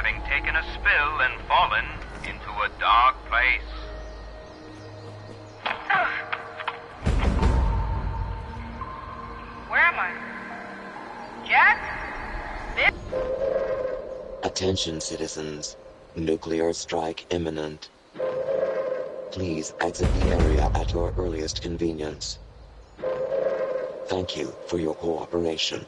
having taken a spill and fallen into a dark place. Where am I? Jack? Attention, citizens. Nuclear strike imminent. Please exit the area at your earliest convenience. Thank you for your cooperation.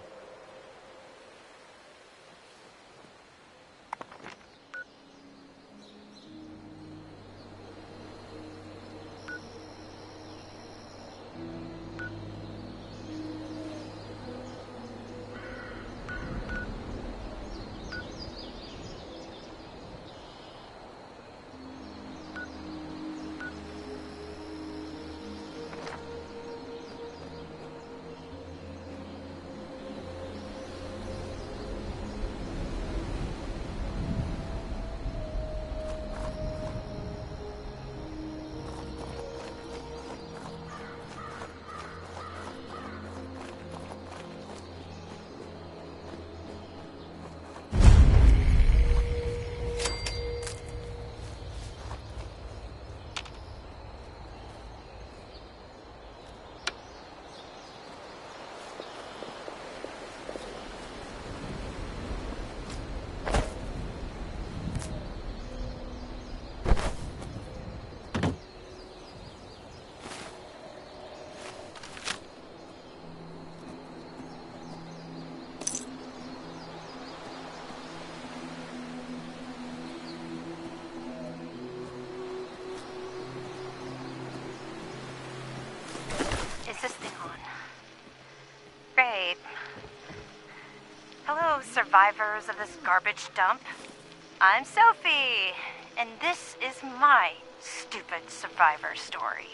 Is this thing on? Great. Hello, survivors of this garbage dump. I'm Sophie, and this is my stupid survivor story.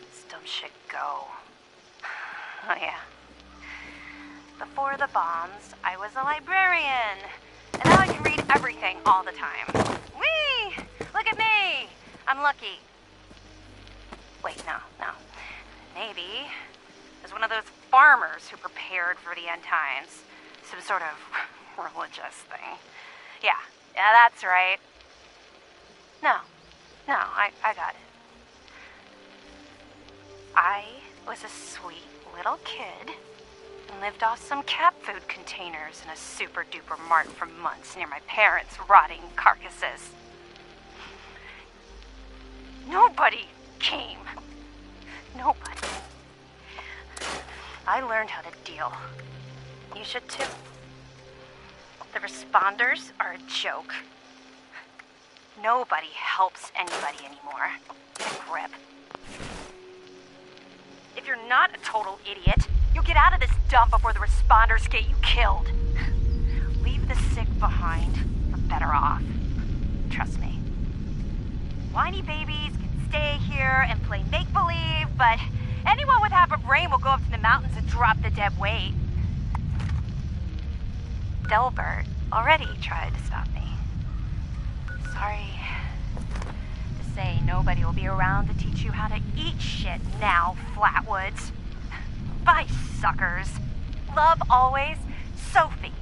This dumb shit go. Oh yeah. Before the bombs, I was a librarian, and now I can read everything all the time. Whee! Look at me! I'm lucky. Wait, no. Maybe it was one of those farmers who prepared for the end times. Some sort of religious thing. Yeah, that's right. No, I got it. I was a sweet little kid and lived off some cat food containers in a super-duper mart for months near my parents' rotting carcasses. Nobody came. Nobody. I learned how to deal. You should too. The responders are a joke. Nobody helps anybody anymore. Get a grip. If you're not a total idiot, you'll get out of this dump before the responders get you killed. Leave the sick behind. You're better off. Trust me. Whiny babies can stay here and play make-believe, but anyone with half a brain will go up to the mountains and drop the dead weight. Delbert already tried to stop me. Sorry to say nobody will be around to teach you how to eat shit now, Flatwoods. Bye, suckers. Love always, Sophie.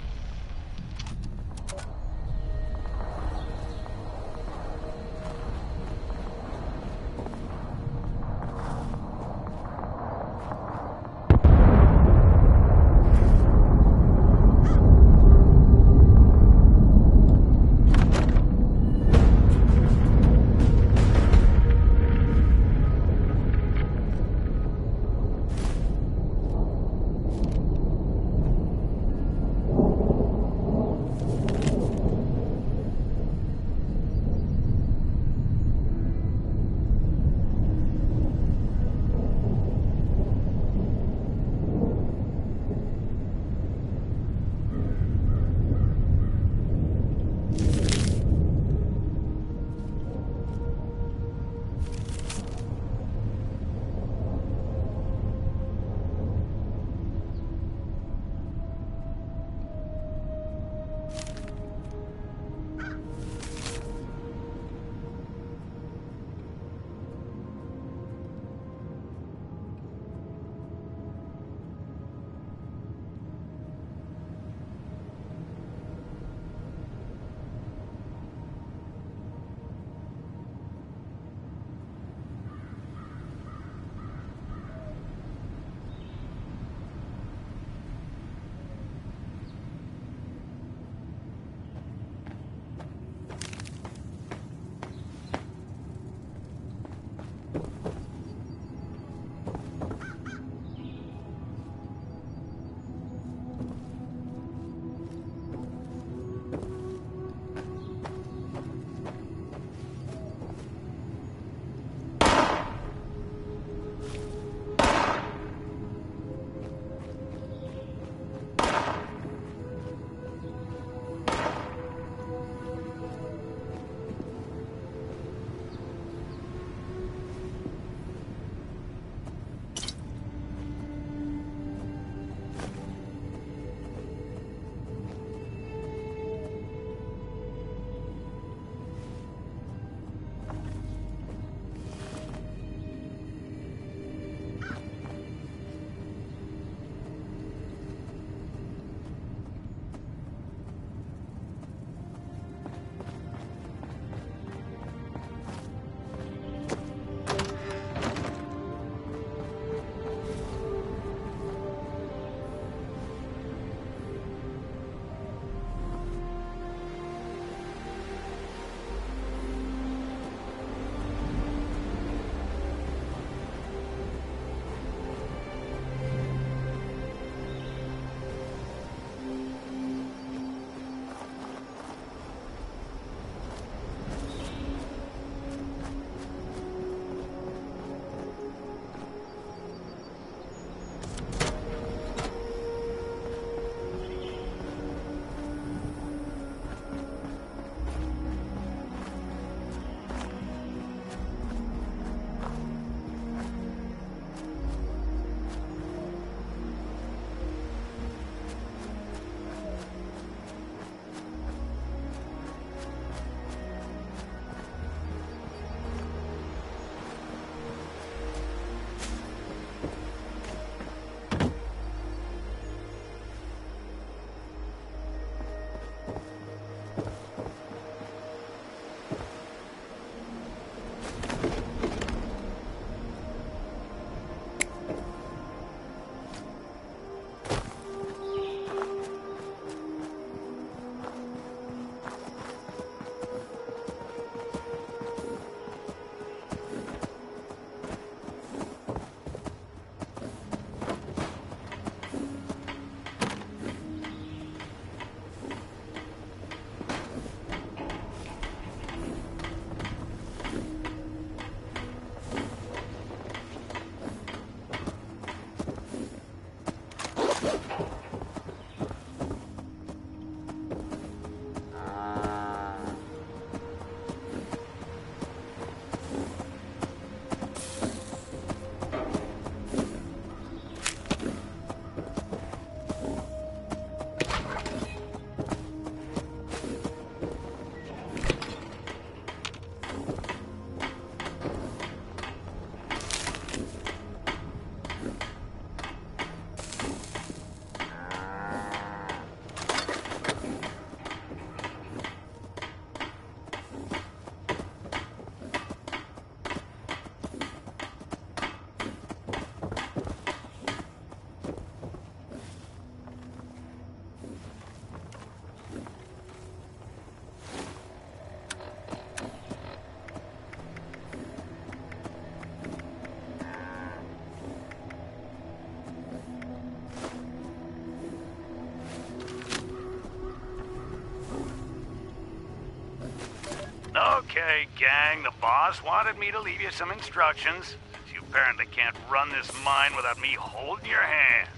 Okay, gang, the boss wanted me to leave you some instructions, since you apparently can't run this mine without me holding your hands.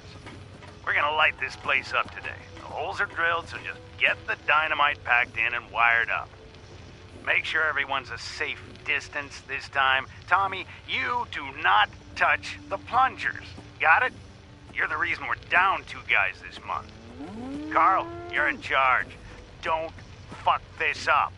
We're gonna light this place up today. The holes are drilled, so just get the dynamite packed in and wired up. Make sure everyone's a safe distance this time. Tommy, you do not touch the plungers. Got it? You're the reason we're down 2 guys this month. Carl, you're in charge. Don't fuck this up.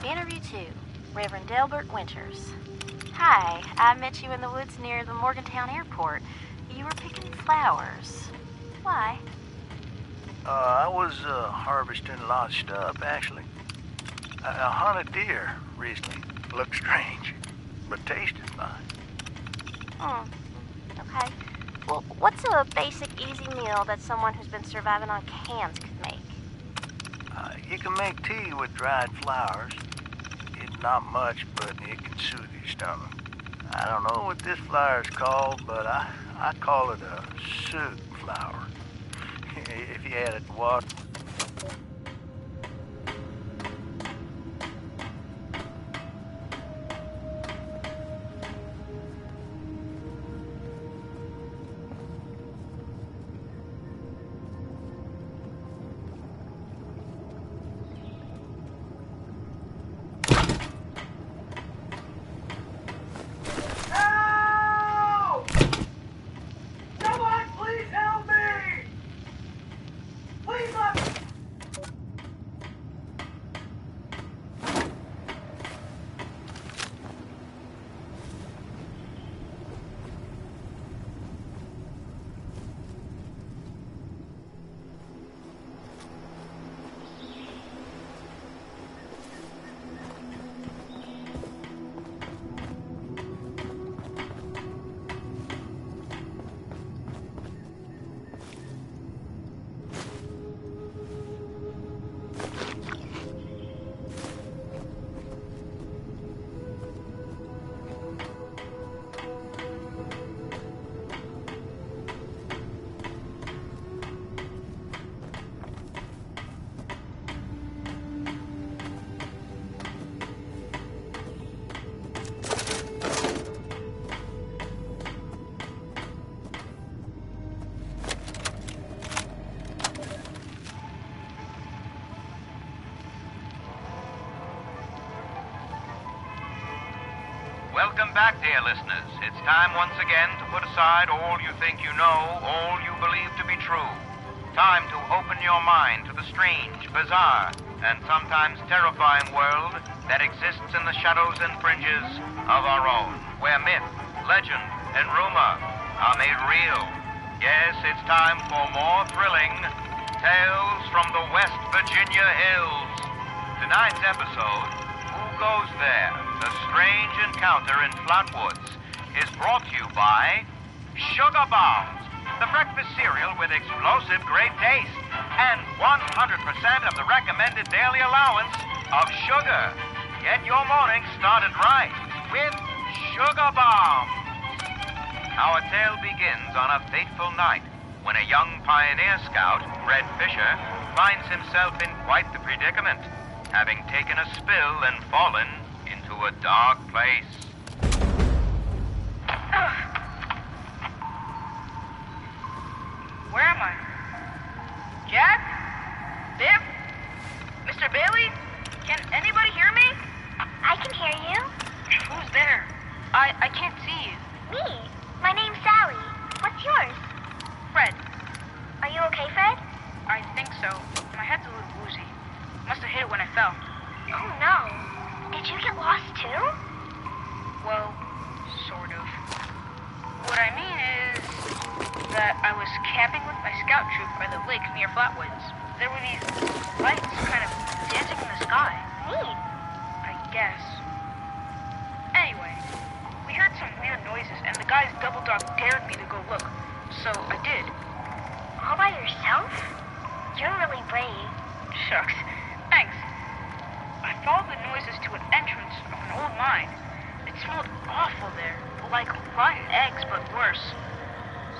Interview 2, Reverend Delbert Winters. Hi, I met you in the woods near the Morgantown airport. You were picking flowers. Why? I was harvesting a lot of stuff, actually. I hunted deer recently. Looked strange, but tasted fine. Okay. Well, what's a basic, easy meal that someone who's been surviving on cans could make? You can make tea with dried flowers. It's not much, but it can soothe your stomach. I don't know what this flower is called, but I call it a soot flower. If you add it to water. Welcome back, dear listeners. It's time once again to put aside all you think you know, all you believe to be true. Time to open your mind to the strange, bizarre, and sometimes terrifying world that exists in the shadows and fringes of our own, where myth, legend, and rumor are made real. Yes, it's time for more thrilling tales from the West Virginia hills. Tonight's episode, Who Goes There? A Strange Encounter in Flatwoods, is brought to you by Sugar Bombs. The breakfast cereal with explosive great taste and 100% of the recommended daily allowance of sugar. Get your morning started right with Sugar Bomb. Our tale begins on a fateful night when a young pioneer scout, Red Fisher, finds himself in quite the predicament, having taken a spill and fallen into a dark place. Where am I? Jack? Biff? Mr. Bailey? Can anybody hear me? I can hear you. Who's there? I can't see you. Me. My name's Sally. What's yours? Fred. Are you okay, Fred? I think so. My head's a little woozy. Must have hit it when I fell. Oh, no. Did you get lost, too? Well, sort of. What I mean is that I was camping with my scout troop by the lake near Flatwoods. There were these lights kind of dancing in the sky. Neat. I guess. Anyway, we heard some weird noises, and the guy's double dog dared me to go look. So I did. All by yourself? You're really brave. Shucks. Thanks. I followed the noises to an entrance of an old mine. It smelled awful there, like rotten eggs, but worse.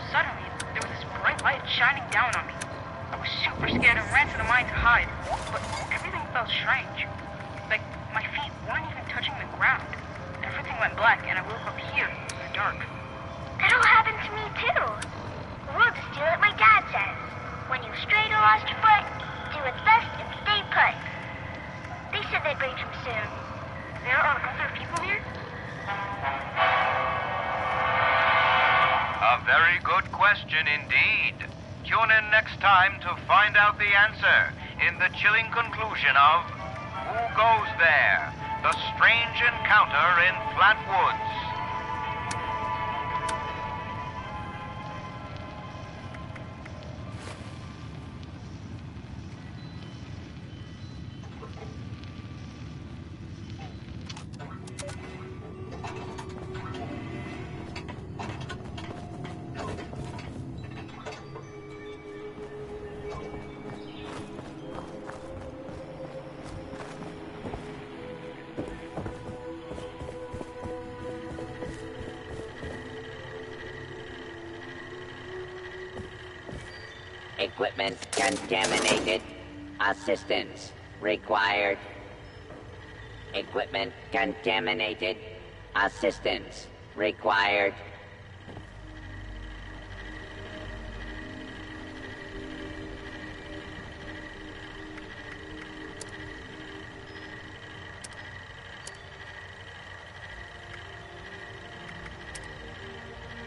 Suddenly, there was this bright light shining down on me. I was super scared and ran to the mine to hide, but everything felt strange. Like, my feet weren't even touching the ground. Everything went black, and I woke up here in the dark. That all happened to me, too. We'll just do what my dad says. When you've strayed or lost your foot, do what's best and stay put. They said they'd bring him soon. There are other people here? A very good question indeed. Tune in next time to find out the answer in the chilling conclusion of Who Goes There? The Strange Encounter in Flatwoods. Equipment contaminated. Assistance required. Equipment contaminated. Assistance required.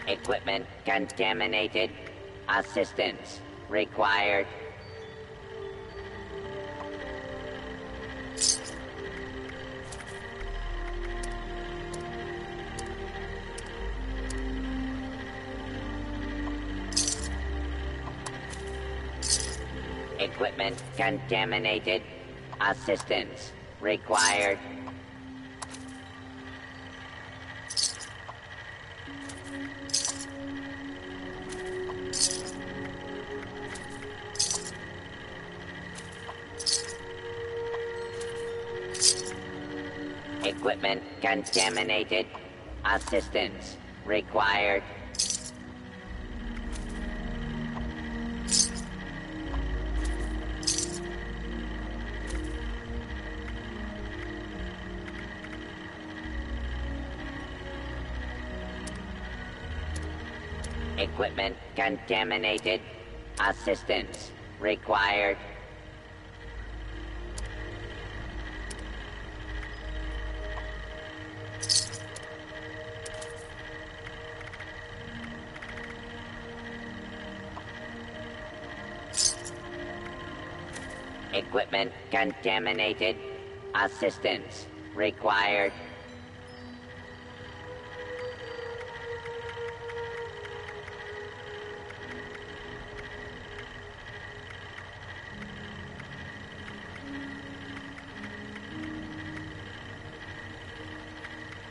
Equipment contaminated. Assistance required. Equipment contaminated. Assistance required. Equipment contaminated. Assistance required. Equipment contaminated. Assistance required. Equipment contaminated. Assistance required.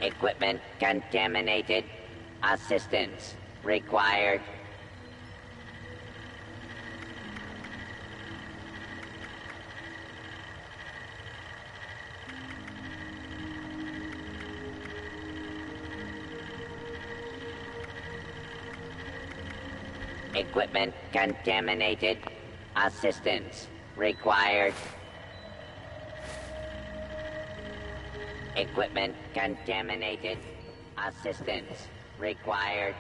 Equipment contaminated. Assistance required. Equipment contaminated. Assistance required. Equipment contaminated. Assistance required.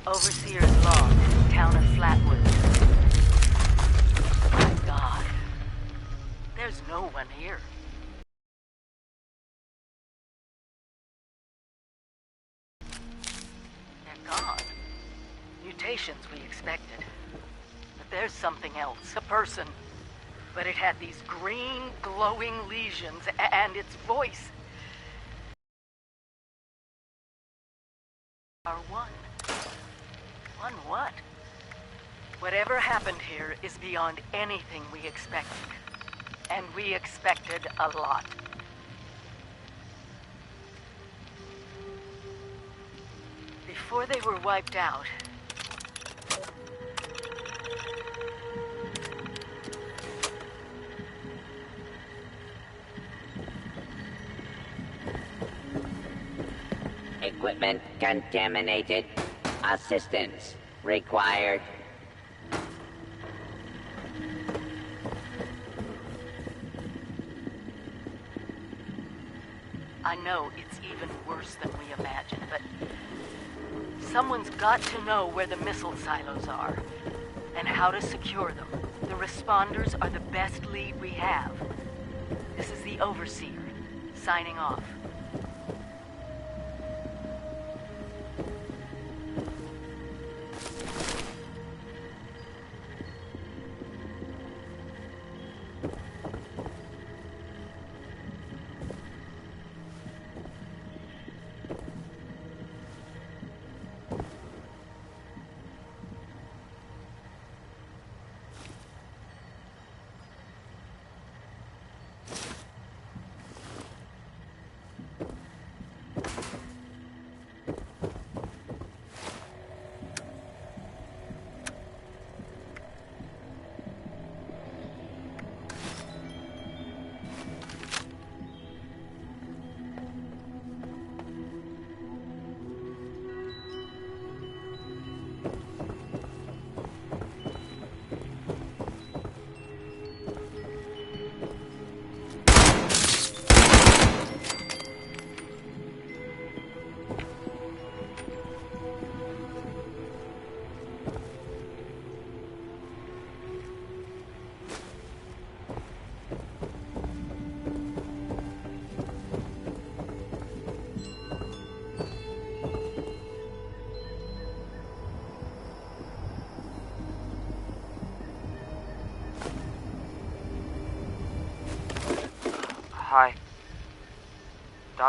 Overseer's log, town of Flatwood. My God. There's no one here. They're gone. Mutations we expected. But there's something else. A person. But it had these green, glowing lesions, and its voice. Are one. One what? Whatever happened here is beyond anything we expected. And we expected a lot. Before they were wiped out, Equipment contaminated. Assistance required. I know it's even worse than we imagined, but someone's got to know where the missile silos are and how to secure them. The responders are the best lead we have. This is the Overseer, signing off.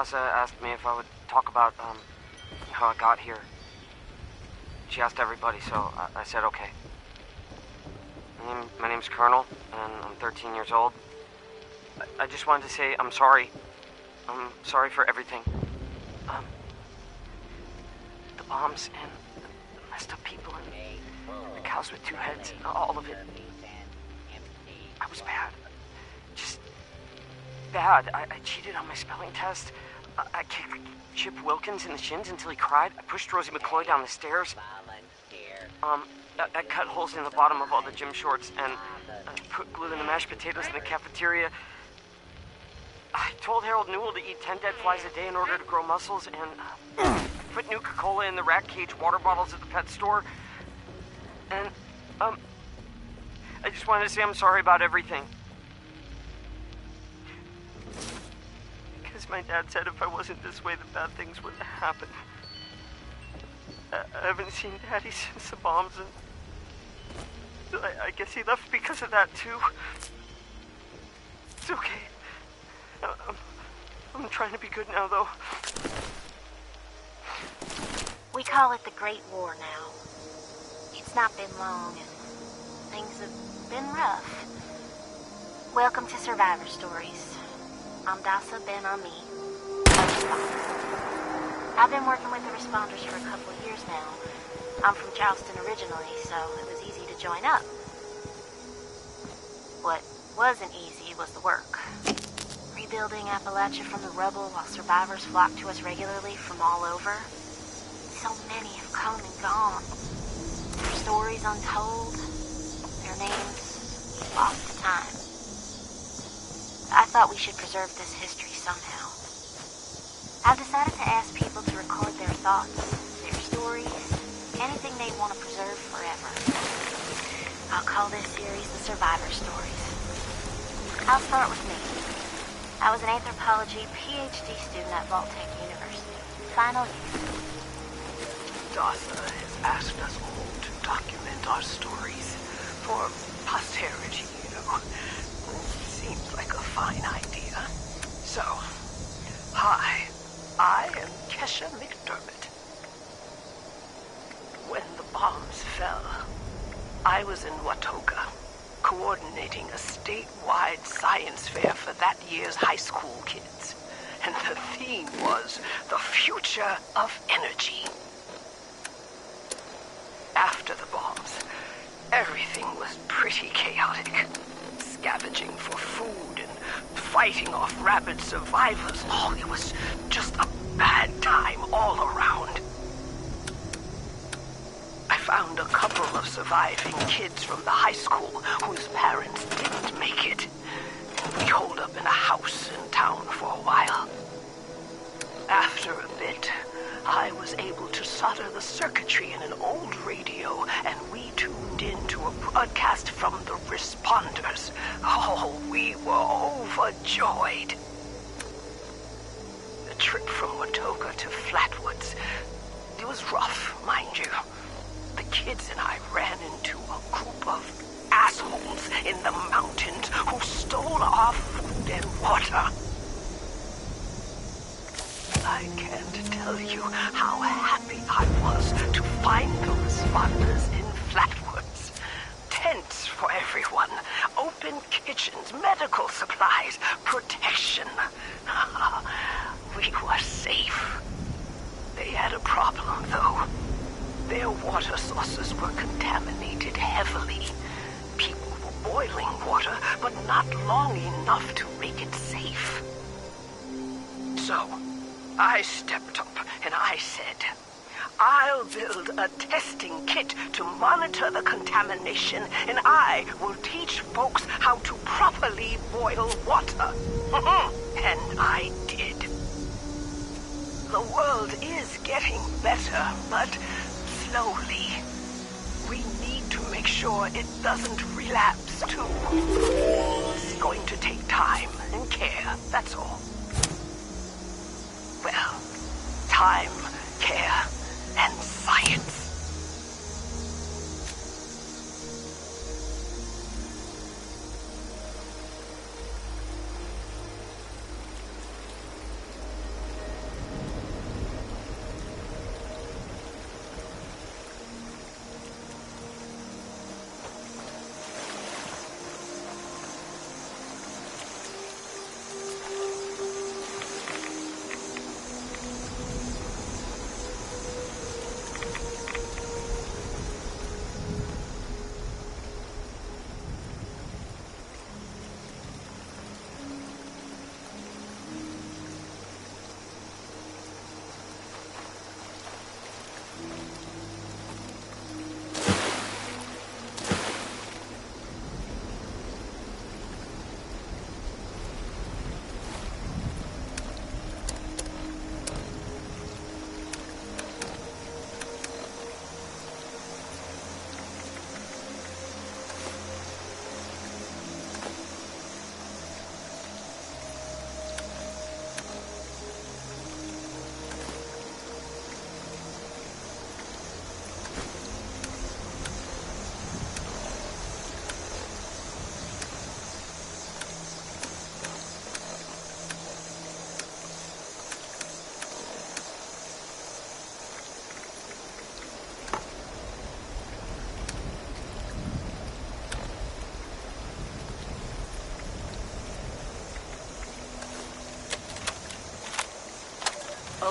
Dasa asked me if I would talk about, how I got here. She asked everybody, so I said okay. My name's Colonel, and I'm 13 years old. I just wanted to say I'm sorry. I'm sorry for everything. The bombs and the messed up people and the cows with two heads, all of it. I was bad. Just bad. I cheated on my spelling test. I kicked Chip Wilkins in the shins until he cried. I pushed Rosie McCloy down the stairs. I cut holes in the bottom of all the gym shorts and put glue in the mashed potatoes in the cafeteria. I told Harold Newell to eat 10 dead flies a day in order to grow muscles, and put Nuka-Cola in the rat cage water bottles at the pet store. And, I just wanted to say I'm sorry about everything. Because my dad said if I wasn't this way, the bad things wouldn't happen. I haven't seen Daddy since the bombs, and I guess he left because of that, too. It's okay. I'm trying to be good now, though. We call it the Great War now. It's not been long, and things have been rough. Welcome to Survivor Stories. I'm Dasa Ben Ami. I've been working with the responders for a couple of years now. I'm from Charleston originally, so it was easy to join up. What wasn't easy was the work. Rebuilding Appalachia from the rubble while survivors flock to us regularly from all over. So many have come and gone. Their stories untold, their names lost to time. I thought we should preserve this history somehow. I've decided to ask people to record their thoughts, their stories, anything they want to preserve forever. I'll call this series the Survivor Stories. I'll start with me. I was an anthropology PhD student at Vault-Tec University. Final year. Dasa has asked us all to document our stories for posterity, Seems like a fine idea. So, hi, I am Kesha McDermott. When the bombs fell, I was in Watoga, coordinating a statewide science fair for that year's high school kids. And the theme was the future of energy. After the bombs, everything was pretty chaotic. Scavenging for food and fighting off rabid survivors. Oh, it was just a bad time all around. I found a couple of surviving kids from the high school whose parents didn't make it. And we holed up in a house in town for a while. After a bit, I was able to solder the circuitry in an old radio, and we tuned into a broadcast from the responders. Oh, we were overjoyed. The trip from Watoga to Flatwoods, it was rough, mind you. The kids and I ran into a group of assholes in the mountains who stole our food and water. I can't tell you how happy I was to find the responders in Flatwoods. Tents for everyone, open kitchens, medical supplies, protection. We were safe. They had a problem, though. Their water sources were contaminated heavily. People were boiling water, but not long enough to make it safe. So, I stepped up and I said, I'll build a testing kit to monitor the contamination, and I will teach folks how to properly boil water. And I did. The world is getting better, but slowly. We need to make sure it doesn't relapse too. It's going to take time and care, that's all. Well, time, care, and science.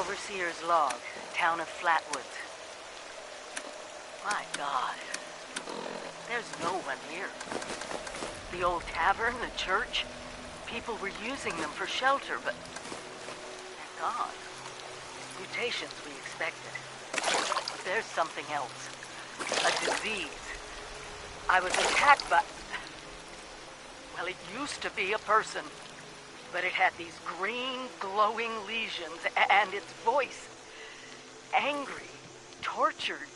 Overseer's log, town of Flatwoods. My God. There's no one here. The old tavern, the church, people were using them for shelter, but they're gone. Mutations we expected. But there's something else. A disease. I was attacked by... Well, it used to be a person. But it had these green, glowing lesions, and its voice. Angry, tortured.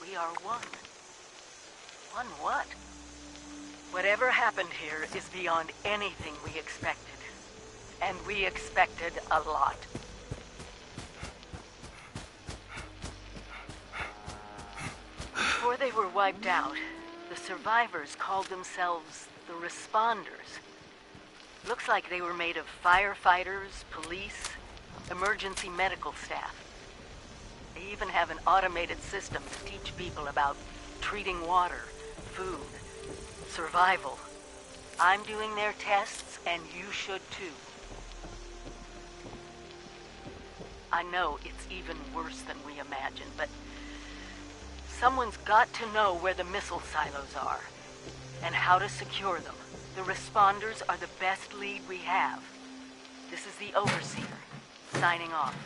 We are one. One what? Whatever happened here is beyond anything we expected. And we expected a lot. Before they were wiped out, the survivors called themselves the Responders. Looks like they were made of firefighters, police, emergency medical staff. They even have an automated system to teach people about treating water, food, survival. I'm doing their tests, and you should too. I know it's even worse than we imagined, but someone's got to know where the missile silos are, and how to secure them. The Responders are the best lead we have. This is the Overseer, signing off.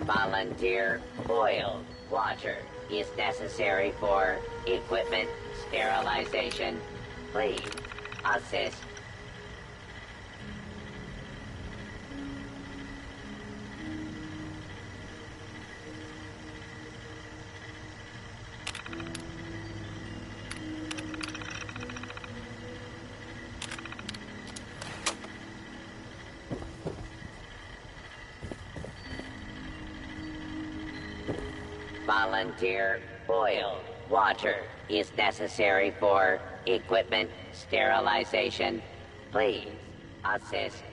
Volunteer boiled water is necessary for equipment sterilization. Please assist. Volunteer boiled water is necessary for equipment sterilization. Please assist.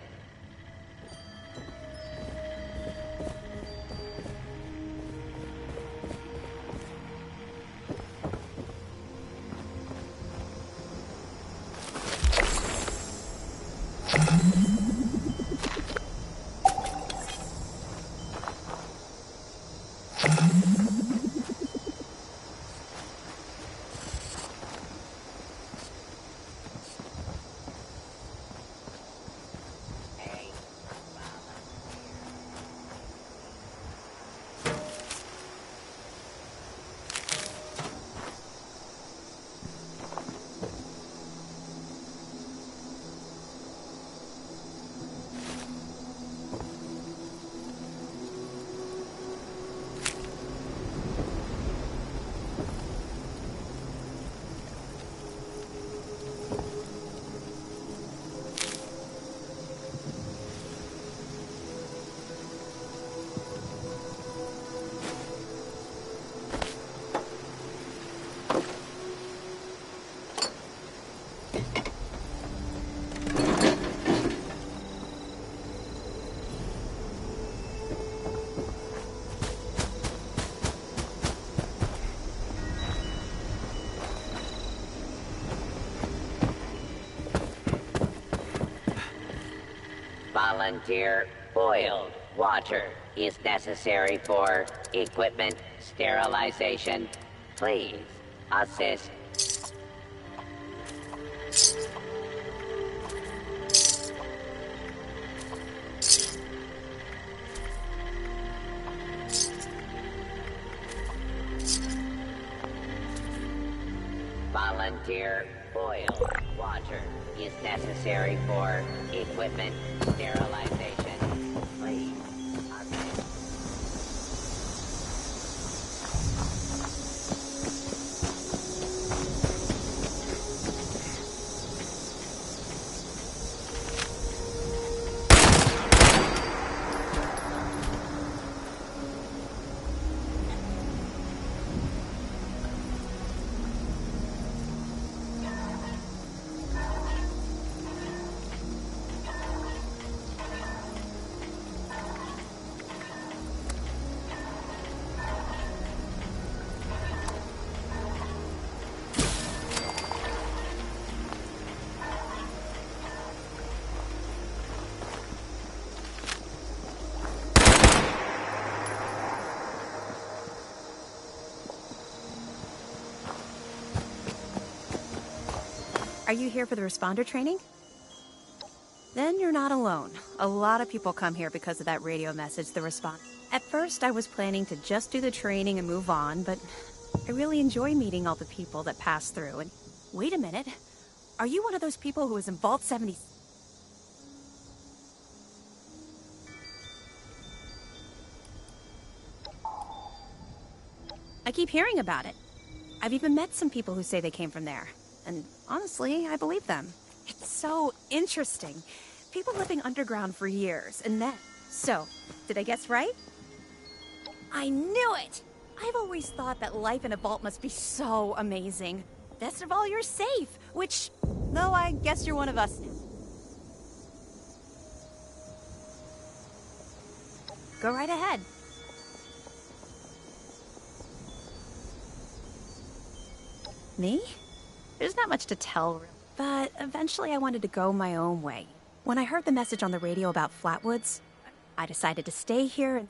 Volunteer boiled water is necessary for equipment sterilization. Please assist. Volunteer boiled water is necessary for equipment sterilization. Please. Are you here for the responder training? Then you're not alone. A lot of people come here because of that radio message, the response. At first, I was planning to just do the training and move on, but I really enjoy meeting all the people that pass through. And wait a minute. Are you one of those people who was in Vault 70? I keep hearing about it. I've even met some people who say they came from there. And honestly, I believe them. It's so interesting. People living underground for years, and then... So, did I guess right? I knew it! I've always thought that life in a vault must be so amazing. Best of all, you're safe, which... Though I guess you're one of us now. Go right ahead. Me? There's not much to tell, but eventually I wanted to go my own way. When I heard the message on the radio about Flatwoods, I decided to stay here and...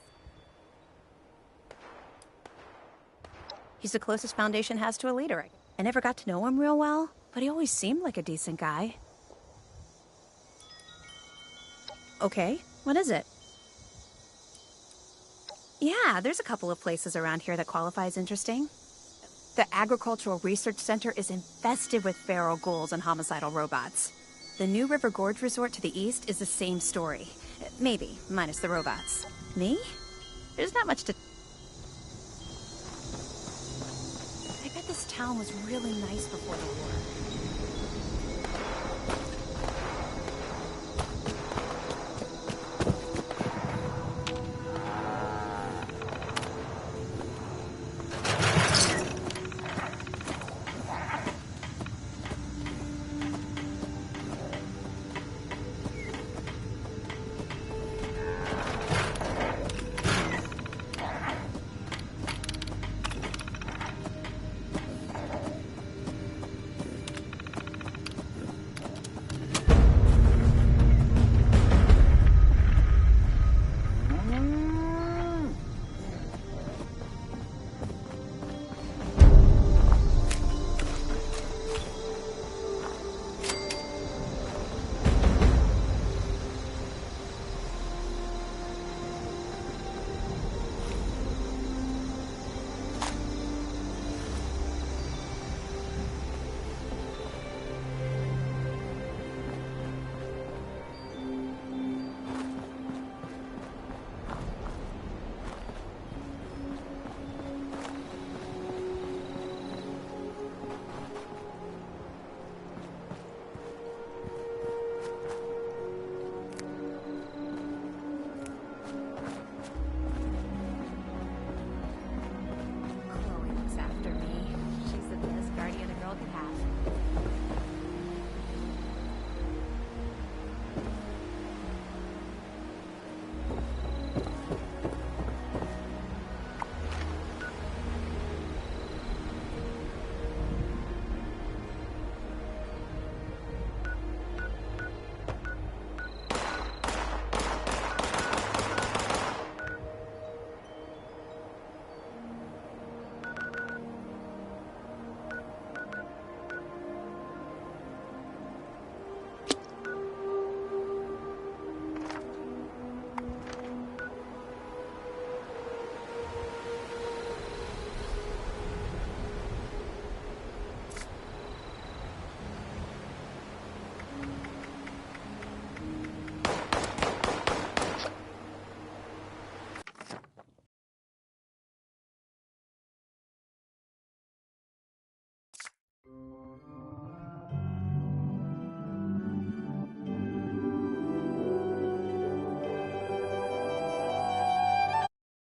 He's the closest Foundation has to a leader. I never got to know him real well, but he always seemed like a decent guy. Okay, what is it? Yeah, there's a couple of places around here that qualify as interesting. The Agricultural Research Center is infested with feral ghouls and homicidal robots. The New River Gorge Resort to the east is the same story. Maybe, minus the robots. Me? There's not much to... I bet this town was really nice before the war.